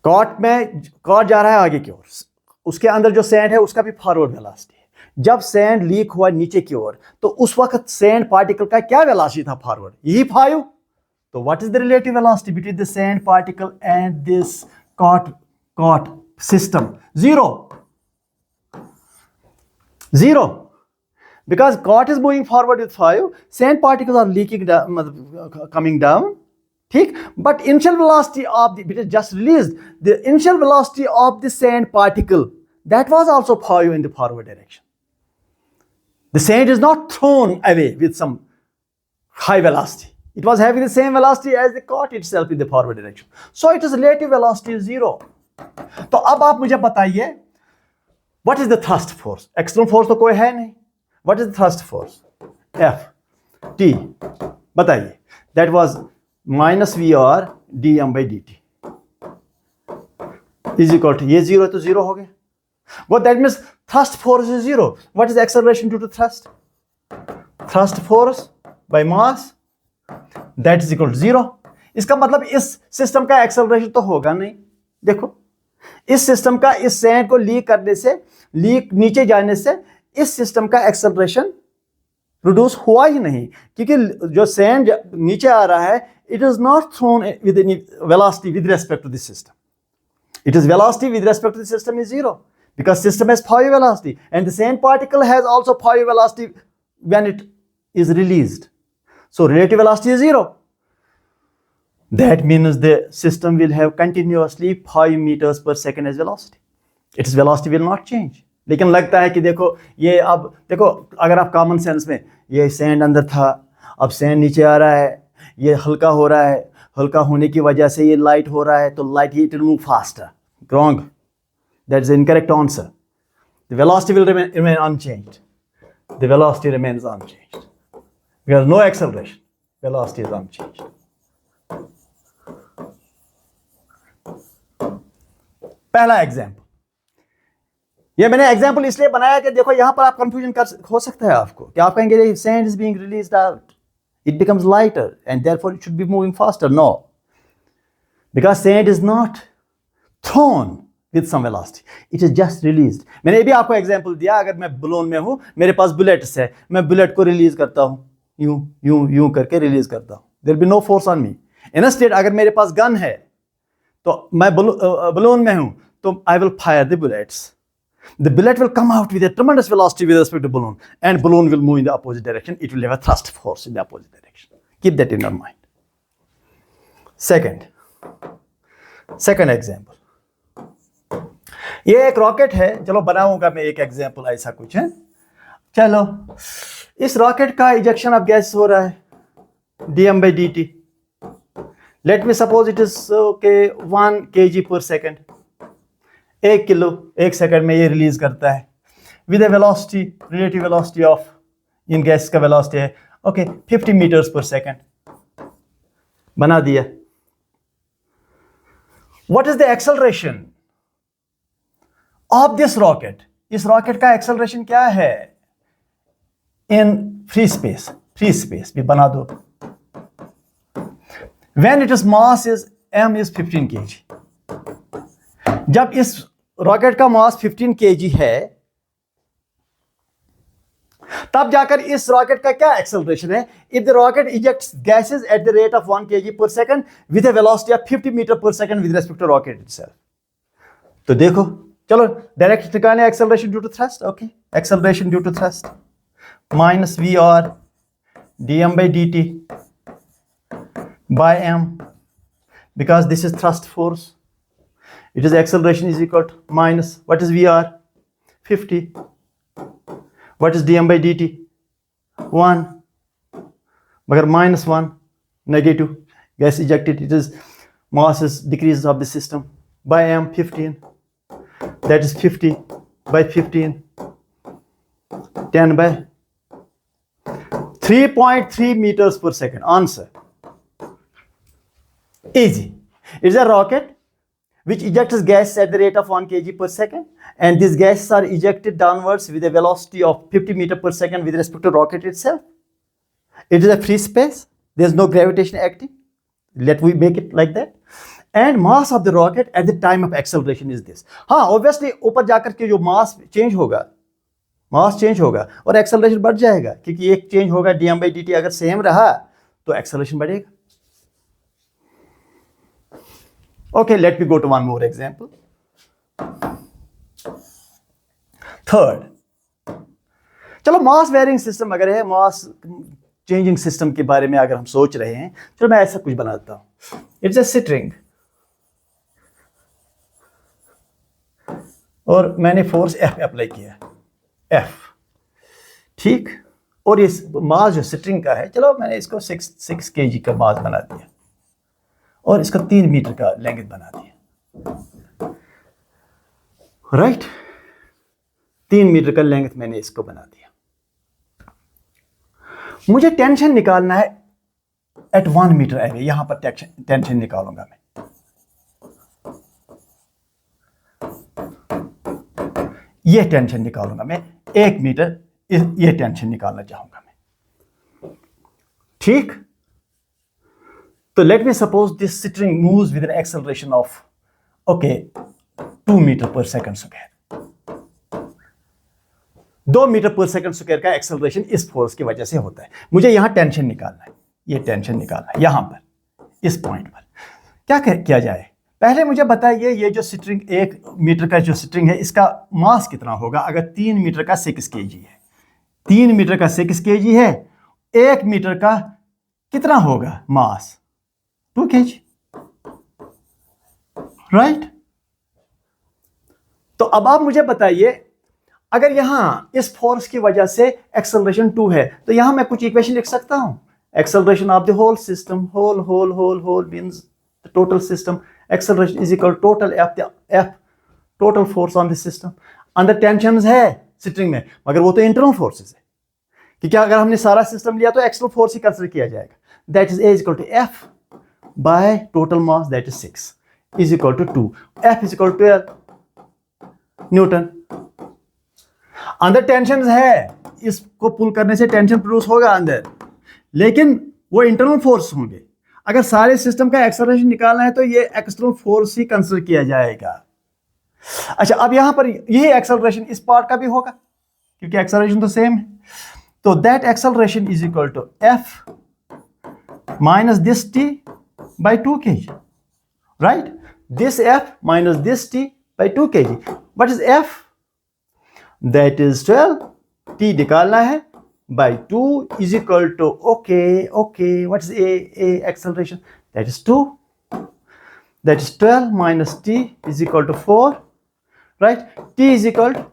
कॉट जा रहा है आगे की ओर, उसके अंदर जो सैंड है उसका भी फॉरवर्ड वेलोसिटी है. जब सैंड लीक हुआ नीचे की ओर तो उस वक्त सैंड पार्टिकल का क्या वेलोसिटी था फॉरवर्ड? यही 5. तो what is the relative velocity between the sand particle and this cart system? 0. Because cot is moving forward with 5, sand particles are leaking down, coming down. ठीक. But initial velocity of it is just released. The initial velocity of the sand particle, that was also 5 in the forward direction. The sand is not thrown away with some high velocity. It was having the same velocity as the cot itself in the forward direction. So its relative velocity is 0. तो अब आप मुझे बताइए, what is the thrust force? External force तो कोई है नहीं. What is the thrust force? F T. बताइए. That was -VR dm by dt is equal to, ये 0 तो 0 हो गया. What that means thrust force is 0. What is acceleration due to thrust? Thrust force by mass, that is equal to 0. इसका मतलब इस सिस्टम का एक्सेलरेशन तो होगा नहीं. देखो इस सिस्टम का इस सैंड को लीक करने से, नीचे जाने से इस सिस्टम का एक्सेलरेशन प्रोड्यूस हुआ ही नहीं, क्योंकि जो सैंड नीचे आ रहा है it is not thrown with any velocity with respect to this system. It is velocity with respect to the system is 0 because system has 5 velocity and the sand particle has also 5 velocity when it is released. So relative velocity is 0. That means the system will have continuously 5 meters per second as velocity. Its velocity will not change. लेकिन लगता है कि देखो ये, अब देखो अगर आप कॉमन सेंस में, ये सैंड अंदर था, अब सैंड नीचे आ रहा है, ये हल्का हो रहा है, हल्का होने की वजह से ये लाइट हो रहा है, तो light it will move faster. Wrong. That is the incorrect answer. The velocity will remain unchanged. The velocity remains unchanged because no acceleration. Velocity is unchanged. पहला एग्जाम्पल, ये मैंने एग्जाम्पल इसलिए बनाया कि देखो यहां पर आप कंफ्यूजन हो सकता है आपको, कि आप कहेंगे sand is being released out, it becomes lighter and therefore it should be moving faster. No, because sand is not thrown with some velocity, it is just released. मैंने ये भी आपको एग्जांपल दिया, अगर मैं बलून में हूं, मेरे पास बुलेट्स है, मैं बुलेट को रिलीज करता हूं, यूं यूं यूं करके रिलीज करता हूं, there will be no force on me. Instead अगर मेरे पास गन है तो मैं बलून में हूं तो I will fire the bullets. The bullet will come out with a tremendous velocity with respect to balloon, and balloon will move in the opposite direction. It will have a thrust force in the opposite direction. Keep that in your mind. Second example. ये एक रॉकेट है, चलो बनाऊंगा मैं एक एग्जाम्पल ऐसा कुछ है. चलो, इस रॉकेट का इजेक्शन ऑफ गैस हो रहा है dm/dt. Late me suppose it is 1 kg per second. 1 kilo 1 second में ये रिलीज करता है with a velocity, relative velocity of, in gas का वेलोसिटी है 50 मीटर्स पर सेकंड. बना दिया. What is the acceleration of this rocket? इस रॉकेट का एक्सेलरेशन क्या है इन फ्री स्पेस भी बना दो. When it is mass is m is 15 kg. जब इस रॉकेट का मास 15 kg है, तब जाकर इस रॉकेट का क्या एक्सेलरेशन है? If the rocket ejects gases at the rate of 1 kg per second with a velocity of 50 metre per second with respect to rocket itself. तो देखो, चलो डायरेक्ट निकालें acceleration due to thrust. Okay, acceleration due to thrust minus VR dm/dt by m, because this is thrust force. It is acceleration is equal to minus, what is VR? 50. What is dm/dt? 1. But minus 1, negative. Gas ejected, it is mass is decreases of the system by m 15. That is 50 by 15. 10 by 3.3 meters per second. Answer. Easy. It is a rocket which ejects gas at the rate of 1 kg per second, and these gases are ejected downwards with a velocity of 50 meter per second with respect to rocket itself. It is a free space. There is no gravitation acting. Let we make it like that. And mass of the rocket at the time of acceleration is this. हाँ, obviously ऊपर जाकर के जो मास चेंज होगा और एक्सेलरेशन बढ़ जाएगा, क्योंकि एक चेंज होगा dm/dt अगर सेम रहा तो एक्सेलरेशन बढ़ेगा. Okay, let me go to one more example. Third, चलो मास वेरिंग सिस्टम अगर है, मास चेंजिंग सिस्टम के बारे में अगर हम सोच रहे हैं, चलो मैं ऐसा कुछ बनाता हूं. इट्स अ स्ट्रिंग और मैंने फोर्स F अप्लाई किया, F, ठीक. और इस मास जो स्ट्रिंग का है, चलो मैंने इसको 6 kg का मास बना दिया और इसका 3 मीटर का लेंथ बना दिया. राइट, 3 मीटर का लेंथ मैंने इसको बना दिया. मुझे टेंशन निकालना है एट 1 मीटर एवे. यहां पर टेंशन निकालूंगा मैं. ये टेंशन निकालूंगा मैं 1 मीटर. ये टेंशन निकालना चाहूंगा मैं, ठीक. So let me suppose this string moves with an acceleration of 2 meter per second square. 2 metre per second square का एक्सेलरेशन इस फोर्स की वजह से होता है. मुझे यहां टेंशन निकालना है, ये टेंशन निकालना है यहां पर, इस पॉइंट पर. क्या किया जाए? पहले मुझे बताइए, ये जो स्ट्रिंग 1 मीटर का जो स्ट्रिंग है, इसका मास कितना होगा? अगर 3 मीटर का 6 kg है, 3 मीटर का 6 kg है, 1 मीटर का कितना होगा मास? 2 kg. राइट. तो अब आप मुझे बताइए, अगर यहां इस फोर्स की वजह से एक्सेलरेशन 2 है, तो यहां मैं कुछ इक्वेशन लिख सकता हूं. Acceleration of the whole system, whole means the total system. Acceleration is equal total F total force on the system. अंदर टेंशन है स्ट्रिंग में, मगर वो तो इंटरनल फोर्सेस है, क्योंकि अगर हमने सारा सिस्टम लिया तो एक्सटर्नल फोर्स ही कंसीडर किया जाएगा. That is A is equal to F by total mass, that is 6, is equal to 2. F is equal to 12 Newton. अंदर टेंशन है, इसको पुल करने से टेंशन प्रोड्यूस होगा अंदर, लेकिन वो इंटरनल फोर्स होंगे. अगर सारे सिस्टम का एक्सेलरेशन निकालना है तो ये एक्सटर्नल फोर्स ही कंसीडर किया जाएगा. अच्छा, अब यहां पर यही एक्सेलरेशन इस पार्ट का भी होगा, क्योंकि एक्सेलरेशन तो सेम है. तो that acceleration is equal to F minus this T by 2 kg. Right? This F minus this T by 2 kg. What is F? That is 12, t निकालना है by 2 is equal to okay what is a acceleration, that is 2, that is 12 minus t is equal to 4, right? t is equal to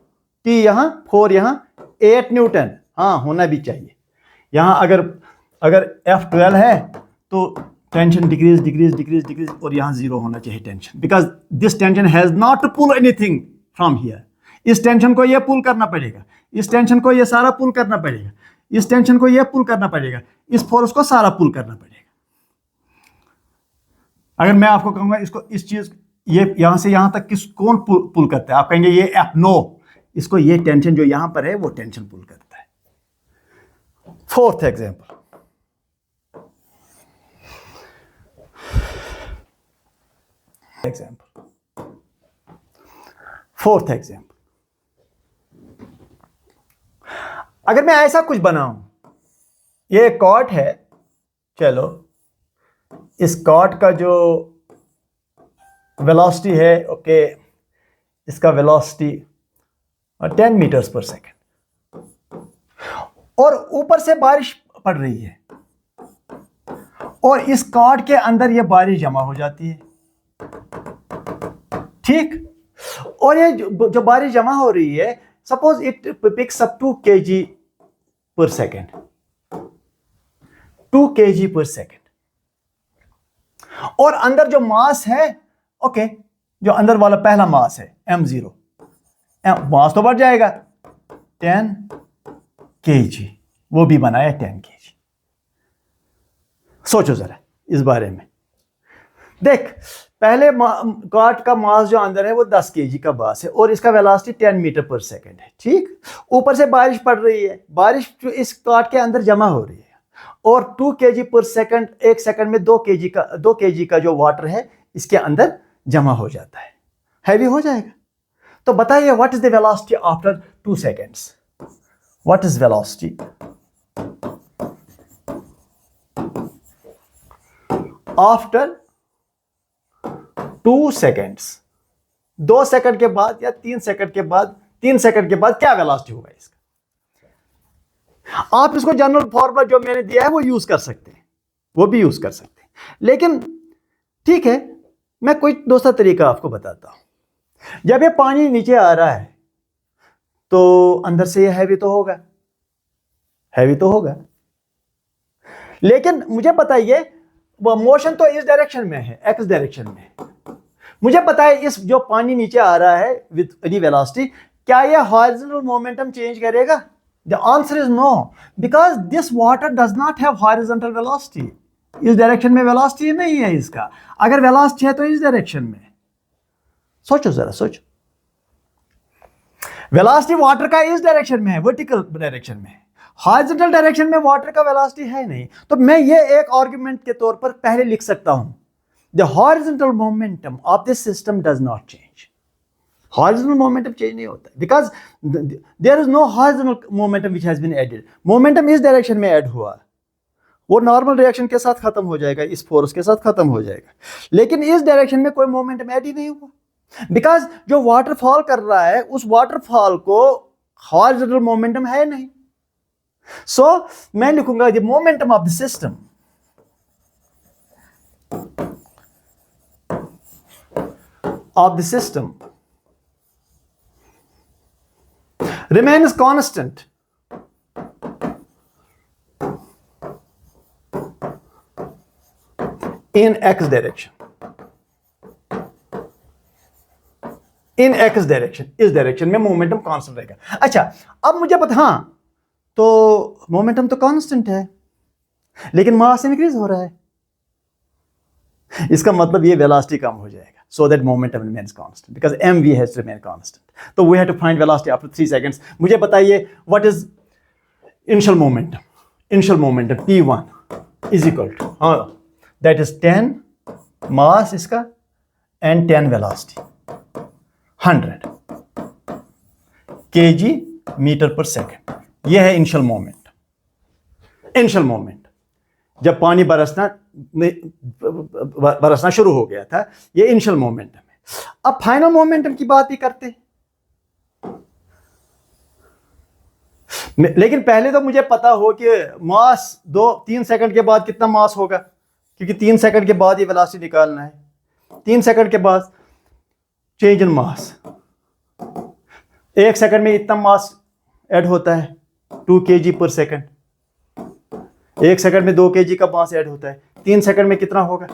t यहाँ 4 यहाँ 8 न्यूटन, हाँ होना भी चाहिए यहाँ। अगर F12 है तो टेंशन डिक्रीज और यहाँ 0 होना चाहिए tension, because this tension has not to pull anything from here. इस टेंशन को ये पुल करना पड़ेगा, इस टेंशन को ये सारा पुल करना पड़ेगा, इस टेंशन को ये पुल करना पड़ेगा, इस फोर्स को सारा पुल करना पड़ेगा। अगर मैं आपको कहूंगा इसको, इस चीज ये यहां से यहां तक कौन पुल करता है, आप कहेंगे ये एफ, नो, इसको ये टेंशन जो यहां पर है वो टेंशन पुल करता है। फोर्थ एग्जांपल, फोर्थ एग्जांपल, अगर मैं ऐसा कुछ बनाऊं, ये कॉर्ड है, चलो इस कॉर्ड का जो वेलोसिटी है, ओके, इसका वेलोसिटी 10 मीटर्स पर सेकेंड, और ऊपर से बारिश पड़ रही है और इस कॉर्ड के अंदर ये बारिश जमा हो जाती है, ठीक। और ये जो बारिश जमा हो रही है, suppose it picks up 2 kg पर सेकेंड, 2 kg पर सेकेंड, और अंदर जो मास है, ओके, जो अंदर वाला पहला मास है m0, मास तो बढ़ जाएगा 10 kg, वो भी बनाया 10 kg। सोचो जरा इस बारे में, देख पहले कॉर्ड का मास जो अंदर है वो 10 kg का मास है और इसका वेलोसिटी 10 मीटर पर सेकेंड है, ठीक। ऊपर से बारिश पड़ रही है, बारिश जो इस कॉर्ड के अंदर जमा हो रही है और 2 kg पर सेकेंड, एक सेकंड में 2 kg का जो वाटर है इसके अंदर जमा हो जाता है, हैवी हो जाएगा। तो बताइए what is the velocity after 2 seconds, what is velocity after 2 seconds, 2 second के बाद या 3 सेकंड के बाद, 3 सेकंड के बाद क्या वेलोसिटी होगा इसका। आप इसको जनरल फॉर्मूला जो मैंने दिया है वो यूज कर सकते हैं, वो भी यूज कर सकते हैं, लेकिन ठीक है मैं कोई दूसरा तरीका आपको बताता हूं। जब ये पानी नीचे आ रहा है तो अंदर से ये हैवी तो होगा, हैवी तो होगा, लेकिन मुझे बताइए वो मोशन तो इस डायरेक्शन में है, एक्स डायरेक्शन में है, मुझे पता है इस जो पानी नीचे आ रहा है विद एनी वेलोसिटी, क्या ये हॉरिजॉन्टल मोमेंटम चेंज करेगा? The answer is no, because this water does not have horizontal velocity. इस डायरेक्शन में वेलोसिटी नहीं है इसका, अगर वेलोसिटी है तो इस डायरेक्शन में। सोचो जरा, सोचो, वेलोसिटी वाटर का इस डायरेक्शन में है, वर्टिकल डायरेक्शन में है, हॉरिजॉन्टल डायरेक्शन में वाटर का वेलोसिटी है नहीं। तो मैं ये एक आर्गुमेंट के तौर पर पहले लिख सकता हूं, the horizontal momentum of this system does not change. Horizontal momentum change नहीं होता because there is no horizontal momentum which has been added. Momentum इस डायरेक्शन में ऐड हुआ, वो नॉर्मल रिएक्शन के साथ खत्म हो जाएगा, इस फोर्स के साथ खत्म हो जाएगा, लेकिन इस डायरेक्शन में कोई मोमेंटम ऐड ही नहीं हुआ, बिकॉज जो वाटरफॉल कर रहा है उस वाटरफॉल को हॉरिजॉन्टल मोमेंटम है नहीं। सो मैं लिखूंगा the momentum of the system of the system remains constant in x direction, in x direction, इस डायरेक्शन में मोमेंटम कांस्टेंट रहेगा। अच्छा अब मुझे पता, हाँ तो मोमेंटम तो कांस्टेंट है लेकिन मास इंक्रीज हो रहा है, इसका मतलब ये वेलोसिटी कम हो जाएगा, so that momentum remains constant because mv has to remain constant. तो we have to find velocity after 3 seconds. मुझे बताइए what is initial momentum? Initial momentum p1 is equal to that is 10 mass इसका and 10 velocity 100 kg मीटर पर सेकेंड। यह है इनिशियल मोमेंट। इनिशियल मोमेंट जब पानी बरसना शुरू हो गया था, ये इनिशियल मोमेंटम है। अब फाइनल मोमेंटम की बात भी करते हैं। लेकिन पहले तो मुझे पता हो कि मास 2-3 सेकंड के बाद कितना मास होगा, क्योंकि 3 सेकंड के बाद ये वेलोसिटी निकालना है। 3 सेकंड के बाद चेंज इन मास, 1 सेकंड में इतना मास ऐड होता है 2 kg पर सेकंड। 1 सेकंड में 2 kg का मास ऐड होता है। 3 सेकंड में कितना होगा?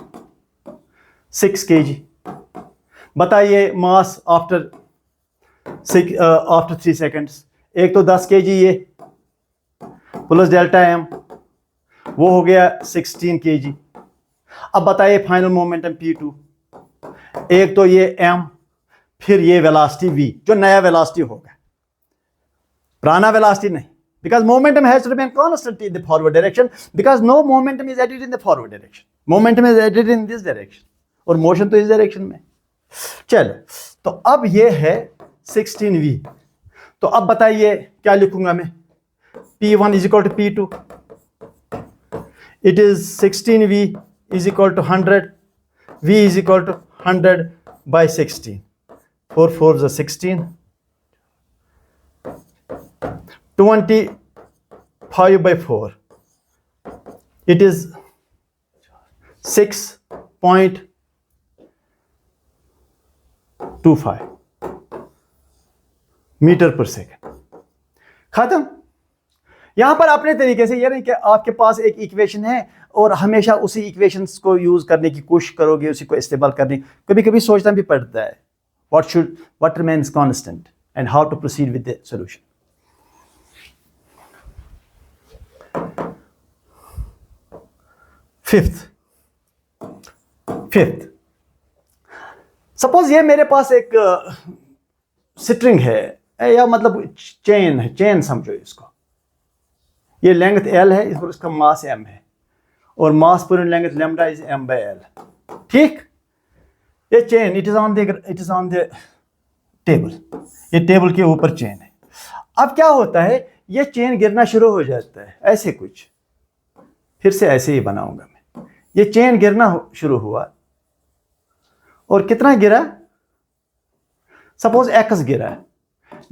6 kg। बताइए मास आफ्टर 3 सेकंड्स। एक तो 10 kg ये प्लस डेल्टा एम, वो हो गया 16 kg। अब बताइए फाइनल मोमेंटम P2। एक तो ये m, फिर ये वेलोसिटी v, जो नया वेलोसिटी होगा, पुराना वेलोसिटी नहीं, because momentum has to remain constant in the forward direction, because no momentum is added in the forward direction, momentum is added in this direction, और मोशन तो इस डायरेक्शन में। चलो, तो अब ये है 16v। तो अब बताइए क्या लिखूंगा मैं? P1 is equal to P2, it is 16v is equal to 100, v is equal to 100 by 16, 4 4s are 16, 25 by 4, it is 6.25 metre पर सेकेंड। खत्म। यहां पर अपने तरीके से, ये नहीं कि आपके पास एक इक्वेशन है और हमेशा उसी इक्वेशंस को यूज करने की कोशिश करोगे, उसी को इस्तेमाल करने। कभी कभी सोचना भी पड़ता है what remains constant and how to proceed with the solution. Fifth, suppose ये मेरे पास एक स्ट्रिंग है, या मतलब चेन है, चेन समझो इसको। ये लेंथ L है और इसका मास M है, और मास पर length lambda is M by L। ठीक, ये chain it is on the table, ये टेबल के ऊपर चेन है। अब क्या होता है, ये चेन गिरना शुरू हो जाता है, ऐसे कुछ। फिर से ऐसे ही बनाऊंगा मैं। ये चेन गिरना शुरू हुआ, और कितना गिरा? सपोज x गिरा।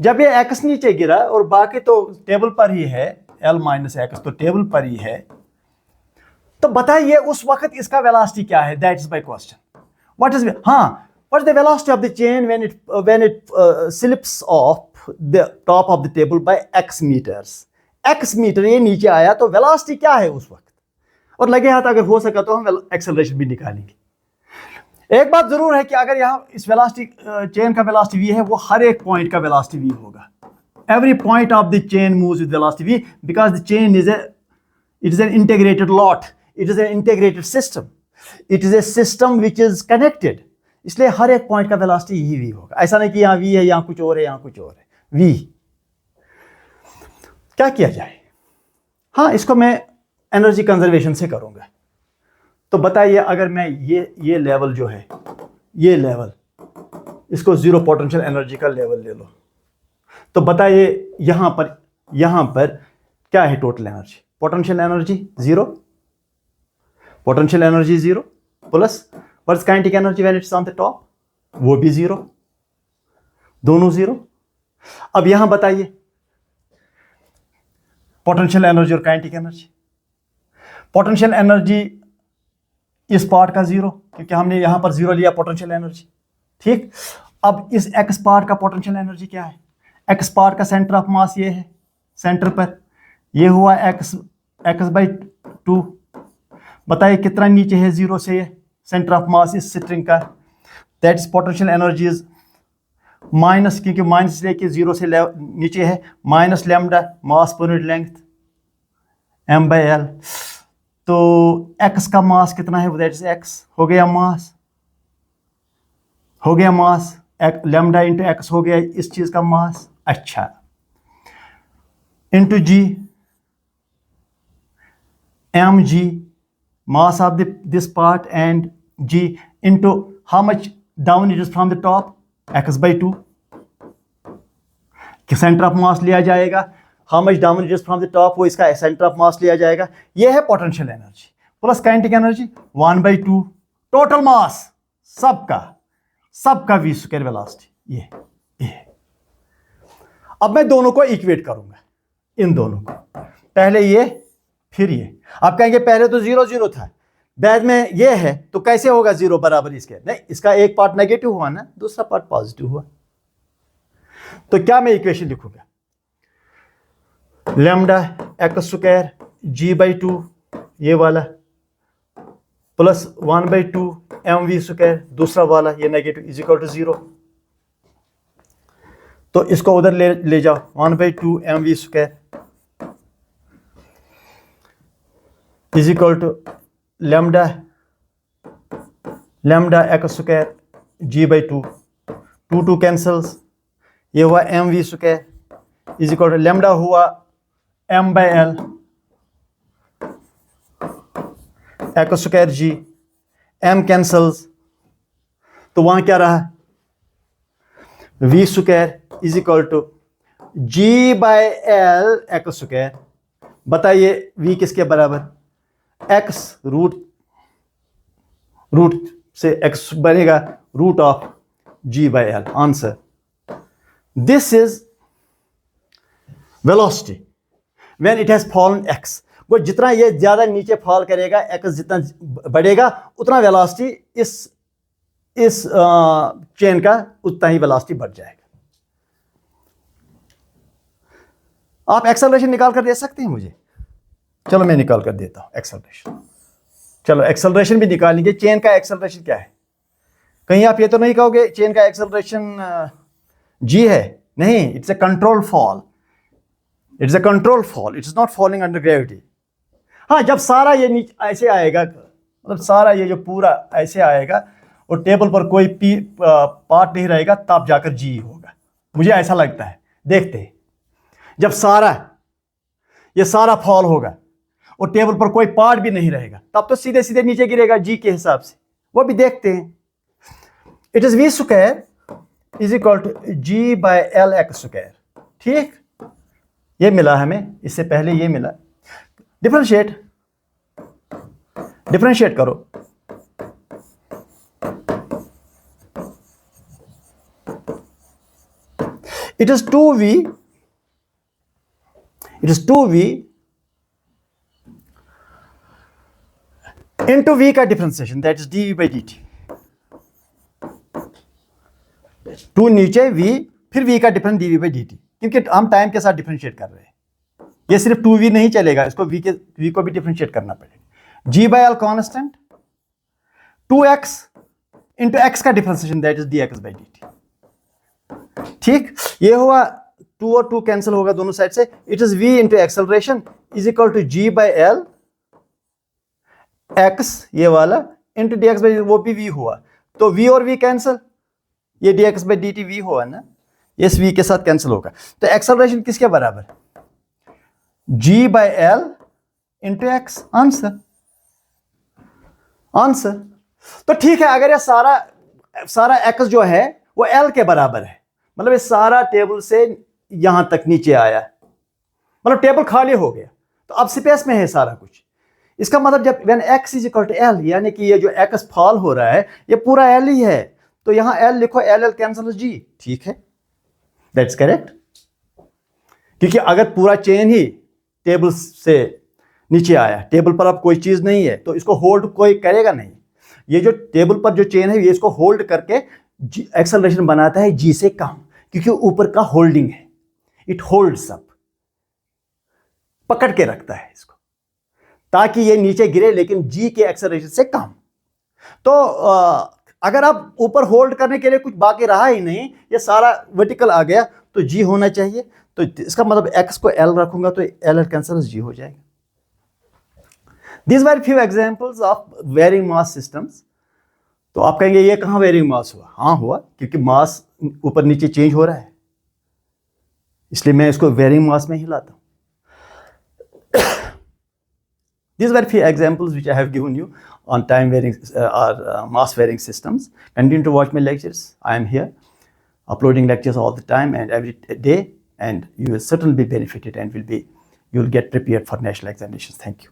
जब ये x नीचे गिरा और बाकी तो टेबल पर ही है, L माइनस एक्स तो टेबल पर ही है, तो बताइए उस वक्त इसका वेलोसिटी क्या है? That is my question. What is what is the velocity of the chain when it slips off the top of the table by x metres. x metre ये नीचे आया, तो वेलोसिटी क्या है उस वक्त? और लगे हाथ अगर हो सका तो हम एक्सेलरेशन भी निकालेंगे। एक बात जरूर है कि अगर यहाँ इस वेलोसिटी चेन का वेलोसिटी v है, वो हर एक पॉइंट का वेलोसिटी v होगा। Every point of the chain moves with velocity v, because the chain is an integrated lot, it is an integrated system, it is a system which is connected, इसलिए हर एक पॉइंट का वेलोसिटी ही v होगा। ऐसा नहीं कि यहाँ v है, यहाँ कुछ और है, यहाँ कुछ और है। v क्या किया जाए? हाँ, इसको मैं एनर्जी कंजर्वेशन से करूंगा। तो बताइए, अगर मैं ये लेवल जो है, ये लेवल, इसको जीरो पोटेंशियल एनर्जी का लेवल ले लो, तो बताइए यहां पर क्या है total energy? Potential energy zero, potential energy zero, plus what's kinetic energy when it's on the top, वो भी जीरो, दोनों जीरो। अब यहां बताइए पोटेंशियल एनर्जी और काइनेटिक एनर्जी। पोटेंशियल एनर्जी इस पार्ट का जीरो, क्योंकि हमने यहां पर जीरो लिया पोटेंशियल एनर्जी। ठीक, अब इस एक्स पार्ट का पोटेंशियल एनर्जी क्या है? एक्स पार्ट का सेंटर ऑफ मास ये है, सेंटर पर ये हुआ एक्स बाई 2। बताइए कितना नीचे है जीरो से ये सेंटर ऑफ मास इस स्ट्रिंग का? That is potential energy is minus, क्योंकि माइनस लेके जीरो से नीचे है, minus lambda mass per unit length m by L। तो x का मास कितना है? दैट इज x, हो गया मास, लैम्डा इंटू एक्स हो गया इस चीज का मास। अच्छा, into g, mg mass of this part, and g into how much down it is from the top, x by 2। Centre of mass लिया जाएगा, how much down it is from the top, वो इसका सेंटर ऑफ मास लिया जाएगा। ये है potential energy plus kinetic energy 1/2 total mass सबका v स्क्वायर वेलोसिटी। ये अब मैं दोनों को इक्वेट करूंगा। इन दोनों को, पहले ये फिर ये। आप कहेंगे पहले तो 0 0 था, बाद में ये है, तो कैसे होगा 0 बराबर इसके? नहीं, इसका एक पार्ट नेगेटिव हुआ ना, दूसरा पार्ट पॉजिटिव हुआ। तो क्या मैं इक्वेशन लिखूंगा? लैम्डा एक्स स्क्वायर g/2 ये वाला प्लस 1/2 mv स्क्वायर दूसरा वाला, ये नेगेटिव, इज इक्वल टू 0। तो इसको उधर ले जाओ, 1/2 mv square is equal to lambda x square g/2, 2 cancels, ये हुआ mv square is equal to lambda हुआ m/l x square g, m cancels, तो वहां क्या रहा? v square is equal to g/l x square. बताइए v किसके बराबर? x रूट से x बनेगा root of g/l। Answer, this is velocity when it has fallen x। वो जितना ये ज्यादा नीचे फॉल करेगा, x जितना बढ़ेगा, उतना वेलोसिटी इस चेन का उतना ही वेलोसिटी बढ़ जाएगा। आप एक्सेलरेशन निकाल कर दे सकते हैं मुझे? चलो मैं निकाल कर देता हूं एक्सेलरेशन। चलो एक्सेलरेशन भी निकालेंगे। चेन का एक्सेलरेशन क्या है? कहीं आप ये तो नहीं कहोगे चेन का एक्सेलरेशन g है? नहीं, it's a control fall. It's a control fall, it's not falling under gravity. हाँ, जब सारा ये नीचे ऐसे आएगा, मतलब सारा ये जो पूरा ऐसे आएगा और टेबल पर कोई पार्ट नहीं रहेगा, तब जाकर जी होगा, मुझे ऐसा लगता है। देखते हैं, जब ये सारा फॉल होगा और टेबल पर कोई पार्ट भी नहीं रहेगा, तब तो सीधे सीधे नीचे गिरेगा जी के हिसाब से। वो भी देखते हैं। It is v square is equal to g/l x square. ठीक, ये मिला हमें, इससे पहले ये मिला। डिफरेंशिएट करो। It is 2v into v का डिफरेंशिएशन, दैट इज dv/dt। 2 नीचे v, फिर v का डिफरेंस dv/dt, क्योंकि हम टाइम के साथ डिफरेंशिएट कर रहे हैं। ये सिर्फ 2v नहीं चलेगा, इसको v को भी डिफरेंशिएट करना पड़ेगा। g/l constant, 2x into x का डिफरेंशिएशन, दैट इज dx/dt। ठीक, ये हुआ 2 और 2 कैंसिल होगा दोनों साइड से। It is v into acceleration is equal to g/l x, ये वाला, into dx/dt, वो भी v हुआ। तो v और v कैंसिल, ये dx/dt v हुआ ना, इस v के साथ कैंसिल होगा। तो एक्सेलरेशन किसके बराबर? g/l into x। आंसर। तो ठीक है, अगर ये सारा x जो है वो l के बराबर है, मतलब ये सारा टेबल से यहां तक नीचे आया, मतलब टेबल खाली हो गया, तो अब स्पेस में है सारा कुछ। इसका मतलब जब when x is equal to l, यानी कि ये जो x फॉल हो रहा है ये पूरा l ही है, तो यहां l लिखो, l कैंसिल g। ठीक है, दैट्स करेक्ट। क्योंकि अगर पूरा चेन ही टेबल से नीचे आया, टेबल पर अब कोई चीज नहीं है, तो इसको होल्ड कोई करेगा नहीं। ये जो टेबल पर जो चेन है, ये इसको होल्ड करके एक्सेलरेशन बनाता है g से कम, क्योंकि ऊपर का होल्डिंग है, इट होल्ड्स अप, पकड़ के रखता है इसको, ताकि ये नीचे गिरे लेकिन g के एक्सेलरेशन से कम। तो अगर आप ऊपर होल्ड करने के लिए कुछ बाकी रहा ही नहीं, ये सारा वर्टिकल आ गया, तो g होना चाहिए। तो इसका मतलब x को l रखूंगा तो l कैंसिल g हो जाएगा। These were few examples of varying mass systems। तो आप कहेंगे ये कहां वेरिंग मास हुआ? हाँ हुआ, क्योंकि मास ऊपर नीचे चेंज हो रहा है, इसलिए मैं इसको वेरिंग मास में ही लाता हूं। These were few examples which I have given you on time varying or mass varying systems. Continue to watch my lectures. I am here uploading lectures all the time and every day, and you will certainly be benefited and you will get prepared for national examinations. Thank you.